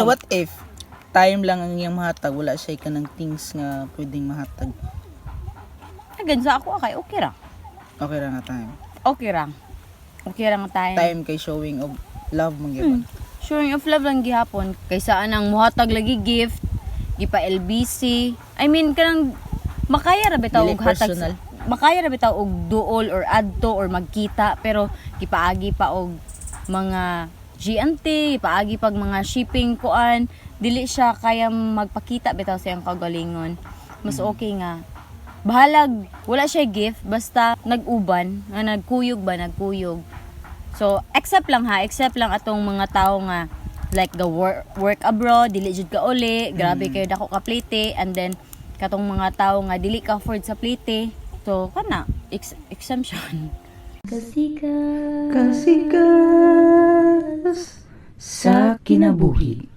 So what if time lang ang iyang mahatag, wala siya ka ng things nga pwedeng mahatag? Again, sa ako okay, okay ra. Okay ra nga time. Okay ra. Okay ra nga tayo. Time kay showing of love mong gyapon. Showing of love lang gihapon kaysa anang muhatag lagi gift, gipa LBC. I mean kanang makaya ra bitaw Dili og hatag personal. makaya ra bitaw og duol or adto or magkita pero gipaagi pa og mga GNT, gipaagi pag mga shipping kuan, dili siya kaya magpakita bitaw sa iyang kagalingon. Mas okay nga bahalag wala siya gift basta nag-uban nga nagkuyog. So except lang atong mga tao nga like the work abroad dili jud ka uli, grabe kayo dako ka plite, and then katong mga tao nga dili ka afford sa plite, so kana exemption. Kasikas sa kinabuhi.